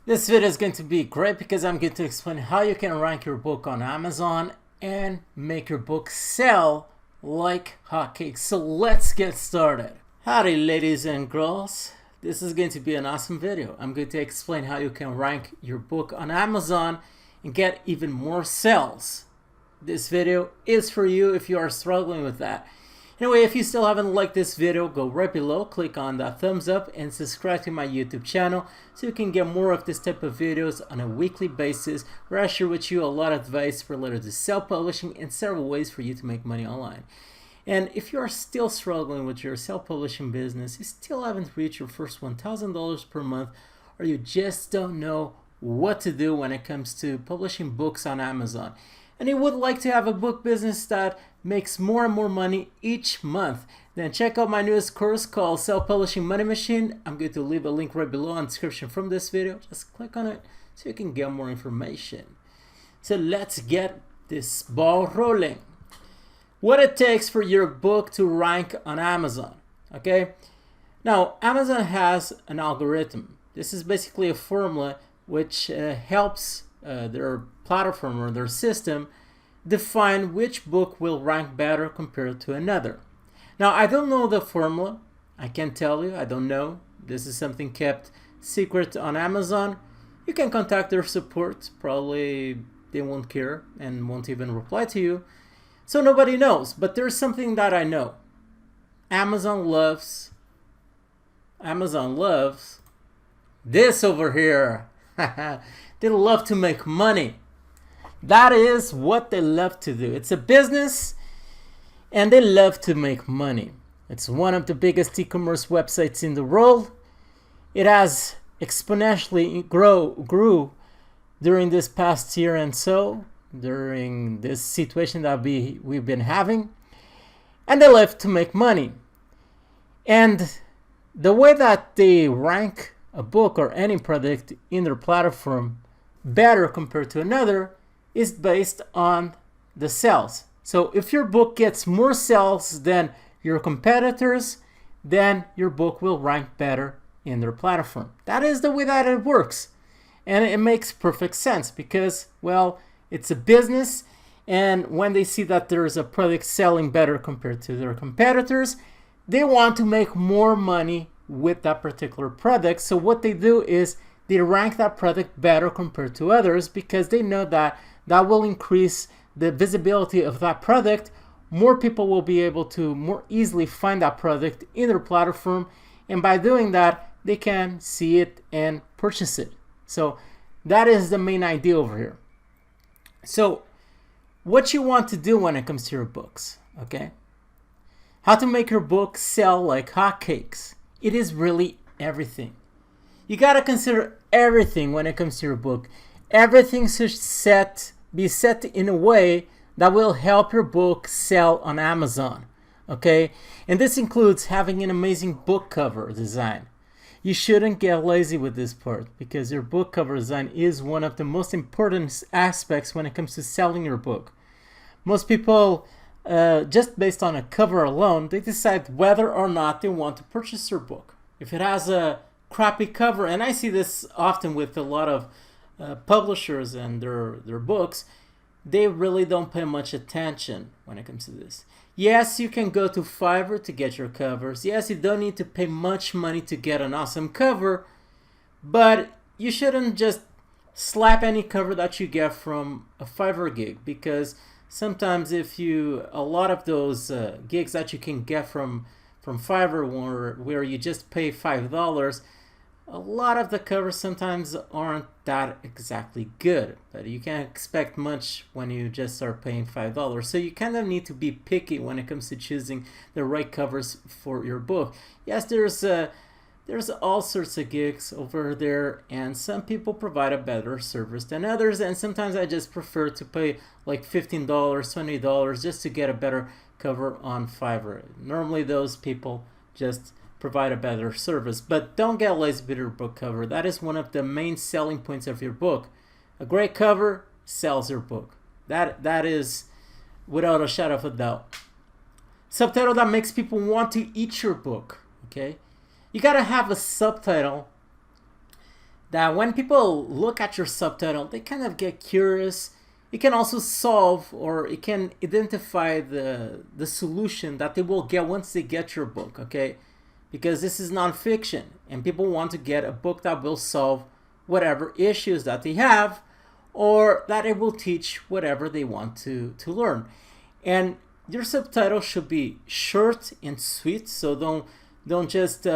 This video is going to be great because I'm going to explain how you can rank your book on Amazon and make your book sell like hotcakes. So let's get started. Howdy ladies and girls. This is going to be an awesome video. I'm going to explain how you can rank your book on Amazon and get even more sales. This video is for you if you are struggling with that. Anyway, if you still haven't liked this video, go right below, click on that thumbs up and subscribe to my YouTube channel so you can get more of this type of videos on a weekly basis where I share with you a lot of advice related to self-publishing and several ways for you to make money online. And if you are still struggling with your self-publishing business, you still haven't reached your first $1,000 per month, or you just don't know what to do when it comes to publishing books on Amazon, and you would like to have a book business that makes more and more money each month, then check out my newest course called Self-Publishing Money Machine. I'm going to leave a link right below in the description from this video. Just click on it so you can get more information. So let's get this ball rolling. What it takes for your book to rank on Amazon. Okay, now Amazon has an algorithm. This is basically a formula which helps their platform or their system define which book will rank better compared to another. Now, I don't know the formula. I can't tell you. I don't know. This is something kept secret on Amazon. You can contact their support. Probably they won't care and won't even reply to you. So nobody knows. But there's something that I know. Amazon loves this over here. They love to make money. That is what they love to do. It's a business and they love to make money. It's one of the biggest e-commerce websites in the world. It has exponentially grew during this past year and so, during this situation that we've been having. And they love to make money. And the way that they rank a book or any product in their platform better compared to another is based on the sales. So if your book gets more sales than your competitors, then your book will rank better in their platform. That is the way that it works. And it makes perfect sense because, well, it's a business, and when they see that there's a product selling better compared to their competitors, they want to make more money with that particular product. So what they do is they rank that product better compared to others because they know that that will increase the visibility of that product. More people will be able to more easily find that product in their platform, and by doing that they can see it and purchase it. So that is the main idea over here. So what you want to do when it comes to your books, okay? How to make your book sell like hotcakes. It is really everything. You got to consider everything when it comes to your book. Everything should be set in a way that will help your book sell on Amazon. Okay? And this includes having an amazing book cover design. You shouldn't get lazy with this part because your book cover design is one of the most important aspects when it comes to selling your book. Most people, just based on a cover alone, they decide whether or not they want to purchase your book. If it has a crappy cover, and I see this often with a lot of publishers and their books, they really don't pay much attention when it comes to this. Yes, you can go to Fiverr to get your covers. Yes, you don't need to pay much money to get an awesome cover, but you shouldn't just slap any cover that you get from a Fiverr gig, because sometimes a lot of those gigs that you can get from Fiverr where you just pay $5, a lot of the covers sometimes aren't that exactly good, but you can't expect much when you just start paying $5. So you kind of need to be picky when it comes to choosing the right covers for your book. Yes, there's all sorts of gigs over there, and some people provide a better service than others, and sometimes I just prefer to pay like $15, $20 just to get a better cover on Fiverr. Normally those people just provide a better service, but don't get lazy with your book cover. That is one of the main selling points of your book. A great cover sells your book. That is without a shadow of a doubt. Subtitle that makes people want to eat your book. Okay, you gotta have a subtitle that when people look at your subtitle, they kind of get curious. It can also solve, or it can identify the solution that they will get once they get your book, okay? Because this is nonfiction, and people want to get a book that will solve whatever issues that they have, or that it will teach whatever they want to learn. And your subtitle should be short and sweet, so don't just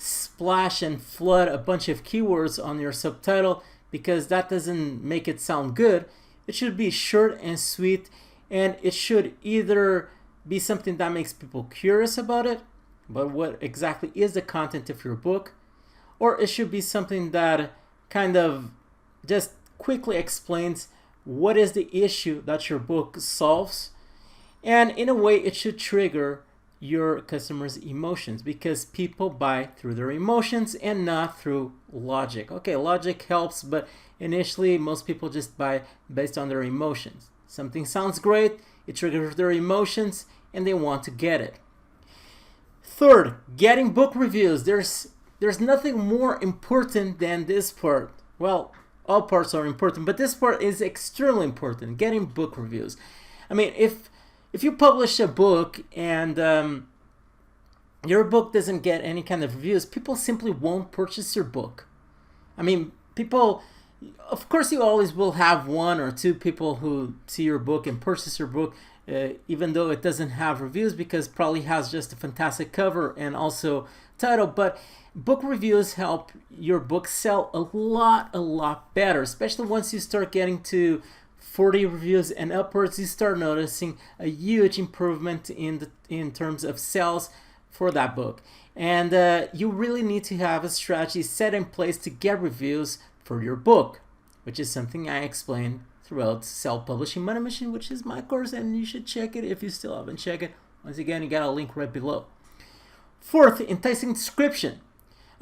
splash and flood a bunch of keywords on your subtitle, because that doesn't make it sound good. It should be short and sweet, and it should either be something that makes people curious about it, but what exactly is the content of your book, or it should be something that kind of just quickly explains what is the issue that your book solves. And in a way, it should trigger your customers' emotions, because people buy through their emotions and not through logic. Okay, logic helps, but initially most people just buy based on their emotions. Something sounds great, it triggers their emotions, and they want to get it. Third, getting book reviews. There's nothing more important than this part. Well, all parts are important, but this part is extremely important, getting book reviews. I mean, if you publish a book and your book doesn't get any kind of reviews, people simply won't purchase your book. I mean, people, of course, you always will have one or two people who see your book and purchase your book, even though it doesn't have reviews, because probably has just a fantastic cover and also title. But book reviews help your book sell a lot better, especially once you start getting to 40 reviews and upwards. You start noticing a huge improvement in terms of sales for that book. And you really need to have a strategy set in place to get reviews for your book, which is something I explained throughout Self-Publishing Money Machine, which is my course, and you should check it if you still haven't checked it. Once again, you got a link right below. Fourth, enticing description.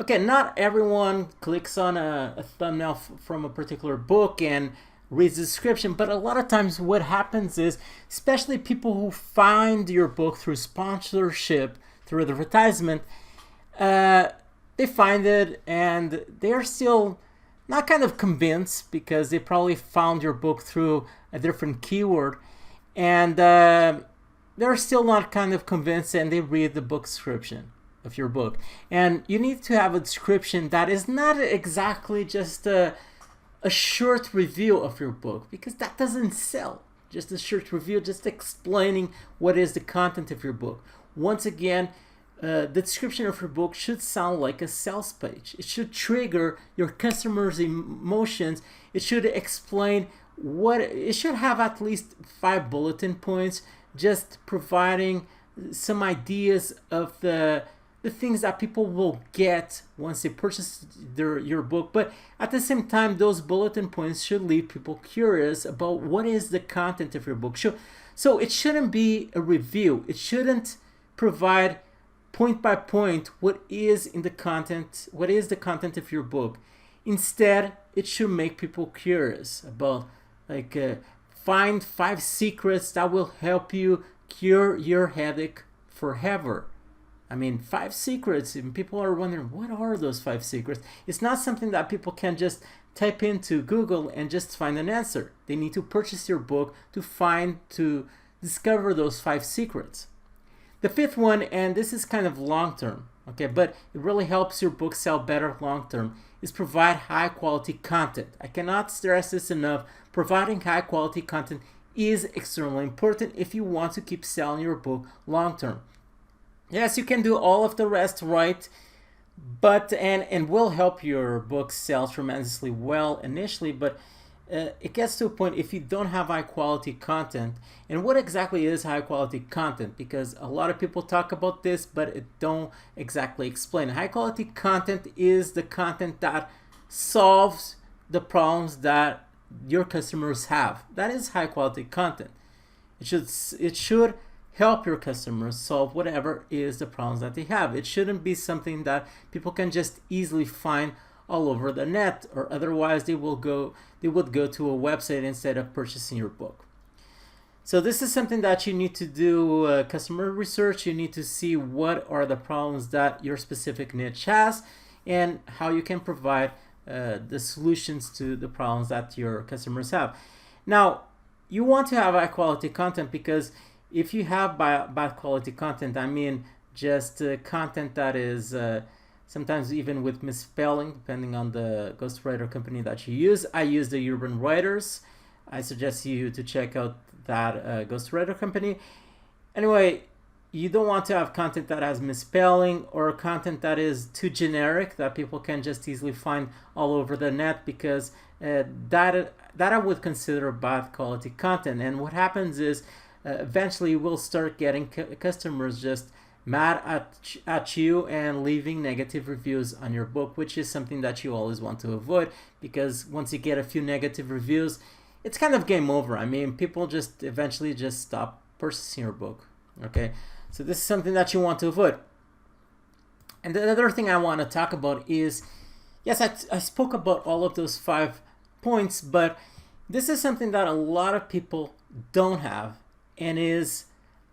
Okay, not everyone clicks on a thumbnail from a particular book and reads the description, but a lot of times what happens is, especially people who find your book through sponsorship, through advertisement, they find it and they're still not kind of convinced, because they probably found your book through a different keyword, and they're still not kind of convinced, and they read the book description of your book. And you need to have a description that is not exactly just a short review of your book, because that doesn't sell. Just a short review, just explaining what is the content of your book. Once again, the description of your book should sound like a sales page. It should trigger your customers' emotions. It should explain what it should have, at least 5 bulletin points, just providing some ideas of the things that people will get once they purchase your book. But at the same time, those bulletin points should leave people curious about what is the content of your book. So it shouldn't be a review. It shouldn't provide point by point what is in the content, what is the content of your book. Instead, it should make people curious about, like, find 5 secrets that will help you cure your headache forever. I mean, 5 secrets, and people are wondering, what are those 5 secrets? It's not something that people can just type into Google and just find an answer. They need to purchase your book to discover those 5 secrets. The fifth one, and this is kind of long-term, okay, but it really helps your book sell better long-term, is provide high-quality content. I cannot stress this enough. Providing high-quality content is extremely important if you want to keep selling your book long-term. Yes, you can do all of the rest right, but and will help your book sell tremendously well initially, but it gets to a point if you don't have high quality content. And what exactly is high quality content? Because a lot of people talk about this, but it don't exactly explain. High quality content is the content that solves the problems that your customers have. That is high quality content. It should help your customers solve whatever is the problems that they have. It shouldn't be something that people can just easily find all over the net, or otherwise they would go to a website instead of purchasing your book. So this is something that you need to do customer research. You need to see what are the problems that your specific niche has and how you can provide the solutions to the problems that your customers have. Now, you want to have high quality content, because if you have bad quality content, I mean just content that is sometimes even with misspelling, depending on the ghostwriter company that you use. I use the Urban Writers. I suggest you to check out that ghostwriter company. Anyway, you don't want to have content that has misspelling or content that is too generic that people can just easily find all over the net, because that I would consider bad quality content. And what happens is eventually we'll start getting customers just mad at you and leaving negative reviews on your book, which is something that you always want to avoid, because once you get a few negative reviews, it's kind of game over. I mean, people just eventually just stop purchasing your book. Okay, so this is something that you want to avoid. And the other thing I want to talk about is, yes, I spoke about all of those 5 points, but this is something that a lot of people don't have, and is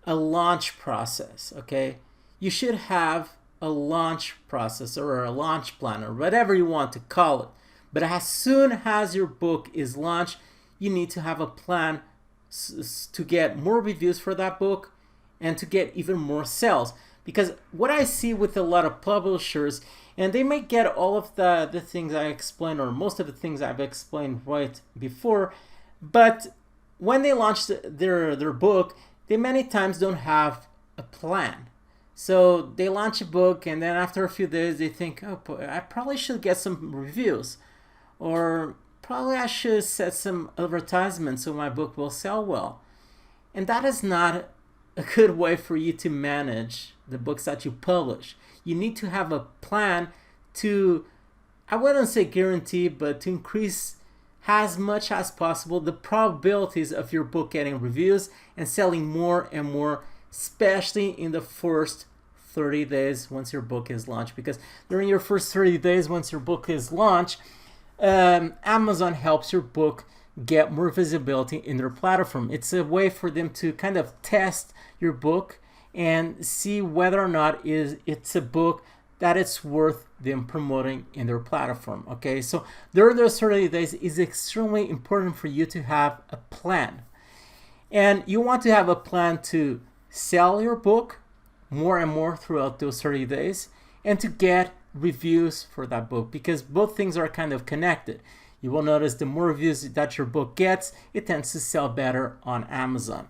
a launch process. Okay, you should have a launch process or a launch plan or whatever you want to call it. But as soon as your book is launched, you need to have a plan to get more reviews for that book and to get even more sales. Because what I see with a lot of publishers, and they may get all of the things I explained, or most of the things I've explained right before, but when they launch their book, they many times don't have a plan. So they launch a book, and then after a few days they think, oh, I probably should get some reviews, or probably I should set some advertisements so my book will sell well. And that is not a good way for you to manage the books that you publish. You need to have a plan to, I wouldn't say guarantee, but to increase as much as possible the probabilities of your book getting reviews and selling more and more, especially in the first 30 days once your book is launched. Because during your first 30 days once your book is launched, Amazon helps your book get more visibility in their platform. It's a way for them to kind of test your book and see whether or not it's a book that it's worth them promoting in their platform. Okay, so during those 30 days, it's extremely important for you to have a plan. And you want to have a plan to sell your book more and more throughout those 30 days, and to get reviews for that book, because both things are kind of connected. You will notice the more reviews that your book gets, it tends to sell better on Amazon.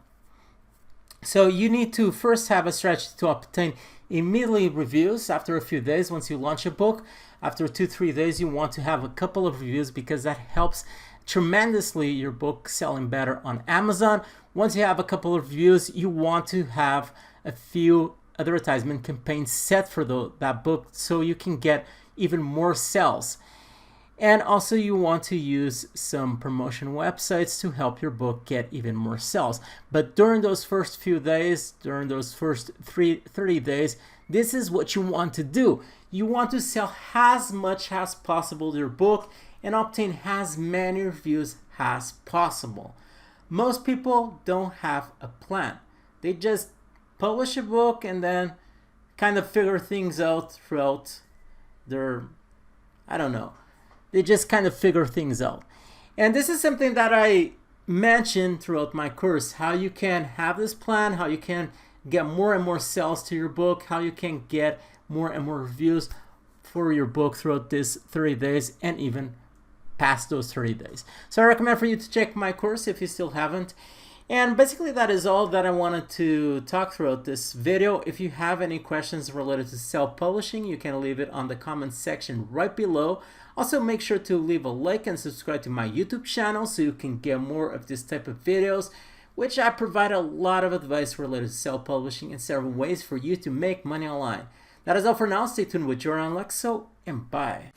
So you need to first have a strategy to obtain immediately reviews after a few days once you launch a book. After 2-3 days, you want to have a couple of reviews, because that helps tremendously your book selling better on Amazon. Once you have a couple of reviews, you want to have a few advertisement campaigns set for that book so you can get even more sales. And also you want to use some promotion websites to help your book get even more sales. But during those first few days, during those first 30 days, this is what you want to do. You want to sell as much as possible your book and obtain as many reviews as possible. Most people don't have a plan. They just publish a book and then kind of figure things out throughout their, I don't know, they just kind of figure things out. And this is something that I mentioned throughout my course, how you can have this plan, how you can get more and more sales to your book, how you can get more and more reviews for your book throughout this 30 days and even past those 30 days. So I recommend for you to check my course if you still haven't. And basically that is all that I wanted to talk throughout this video. If you have any questions related to self-publishing, you can leave it on the comment section right below. Also, make sure to leave a like and subscribe to my YouTube channel so you can get more of this type of videos, which I provide a lot of advice related to self-publishing and several ways for you to make money online. That is all for now. Stay tuned with Alexo, and bye.